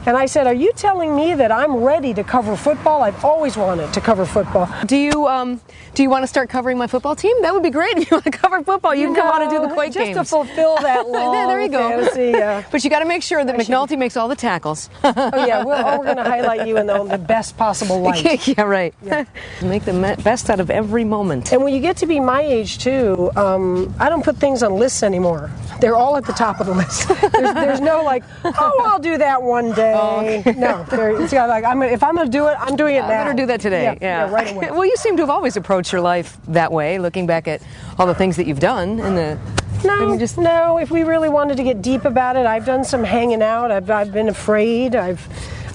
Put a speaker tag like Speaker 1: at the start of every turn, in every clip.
Speaker 1: And I said, are you telling me that I'm ready to cover football? I've always wanted to cover football.
Speaker 2: Do you want to start covering my football team? That would be great. If you want to cover football, you can come on and do the Quake
Speaker 1: just
Speaker 2: games.
Speaker 1: Just to fulfill that long
Speaker 2: there you go.
Speaker 1: fantasy.
Speaker 2: But you got to make sure that McNulty makes all the tackles.
Speaker 1: Oh yeah, we're going to highlight you in the best possible light.
Speaker 2: Yeah, right.
Speaker 1: Yeah.
Speaker 2: Make the best out of every moment.
Speaker 1: And when you get to be my age too, I don't put things on lists anymore. They're all at the top of the list. There's no like, oh, I'll do that one day.
Speaker 2: Oh, okay.
Speaker 1: No, it's got like, if I'm going to do it, I'm doing it now.
Speaker 2: I'm going to do that today.
Speaker 1: Yeah, right away.
Speaker 2: Well, you seem to have always approached your life that way, looking back at all the things that you've done and the.
Speaker 1: No. If we really wanted to get deep about it, I've done some hanging out. I've been afraid. I've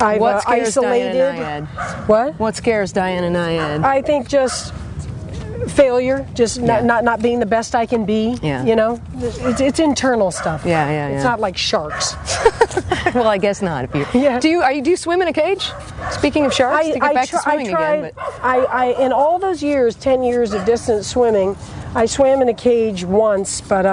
Speaker 2: what scares
Speaker 1: isolated.
Speaker 2: Diana Nyad?
Speaker 1: What?
Speaker 2: What scares Diana Nyad?
Speaker 1: I think just failure, just not being the best I can be.
Speaker 2: Yeah.
Speaker 1: You know, it's internal stuff.
Speaker 2: Yeah.
Speaker 1: It's not like sharks.
Speaker 2: Well, I guess not. If you,
Speaker 1: Yeah.
Speaker 2: Do you swim in a cage? Speaking of sharks, to get back to swimming again. But
Speaker 1: I in all those years, 10 years of distance swimming, I swam in a cage once, but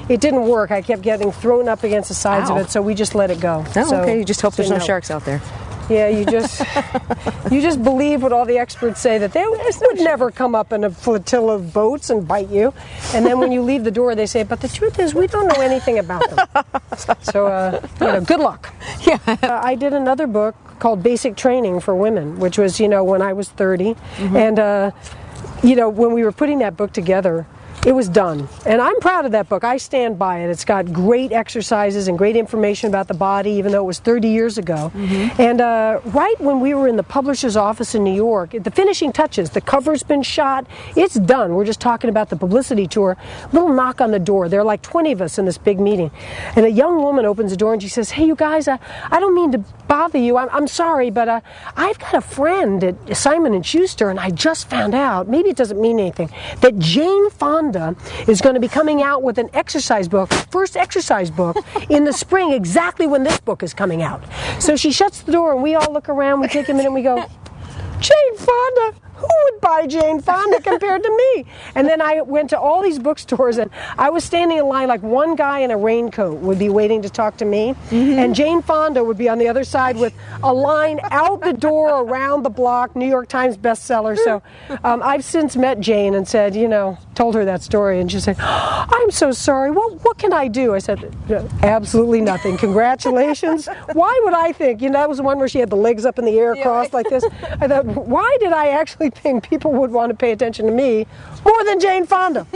Speaker 1: it didn't work. I kept getting thrown up against the sides of it, so we just let it go.
Speaker 2: Oh,
Speaker 1: so,
Speaker 2: okay. You just hope there's no sharks out there.
Speaker 1: Yeah, you just believe what all the experts say, that they would never come up in a flotilla of boats and bite you. And then when you leave the door, they say, but the truth is, we don't know anything about them. So, good luck.
Speaker 2: Yeah.
Speaker 1: I did another book called Basic Training for Women, which was, when I was 30. Mm-hmm. And, when we were putting that book together, it was done. And I'm proud of that book. I stand by it. It's got great exercises and great information about the body, even though it was 30 years ago. Mm-hmm. And right when we were in the publisher's office in New York, the finishing touches, the cover's been shot, it's done. We're just talking about the publicity tour. Little knock on the door. There are like 20 of us in this big meeting. And a young woman opens the door and she says, hey, you guys, I don't mean to bother you. I'm sorry, but I've got a friend at Simon & Schuster, and I just found out, maybe it doesn't mean anything, that Jane Fonda is going to be coming out with an exercise book, first exercise book, in the spring, exactly when this book is coming out. So she shuts the door and we all look around, we take a minute and we go, Jane Fonda? Who would buy Jane Fonda compared to me? And then I went to all these bookstores and I was standing in line, like one guy in a raincoat would be waiting to talk to me, and Jane Fonda would be on the other side with a line out the door around the block, New York Times bestseller. So I've since met Jane and said, told her that story, and she said, I'm so sorry, what can I do? I said, absolutely nothing. Congratulations. Why would I think? That was the one where she had the legs up in the air crossed like this. I thought, why did I actually think people would want to pay attention to me more than Jane Fonda?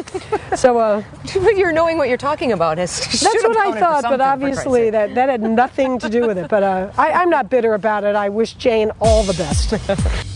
Speaker 1: So,
Speaker 2: but you're knowing what you're talking about.
Speaker 1: That's what I thought, but obviously that had nothing to do with it. But I'm not bitter about it. I wish Jane all the best.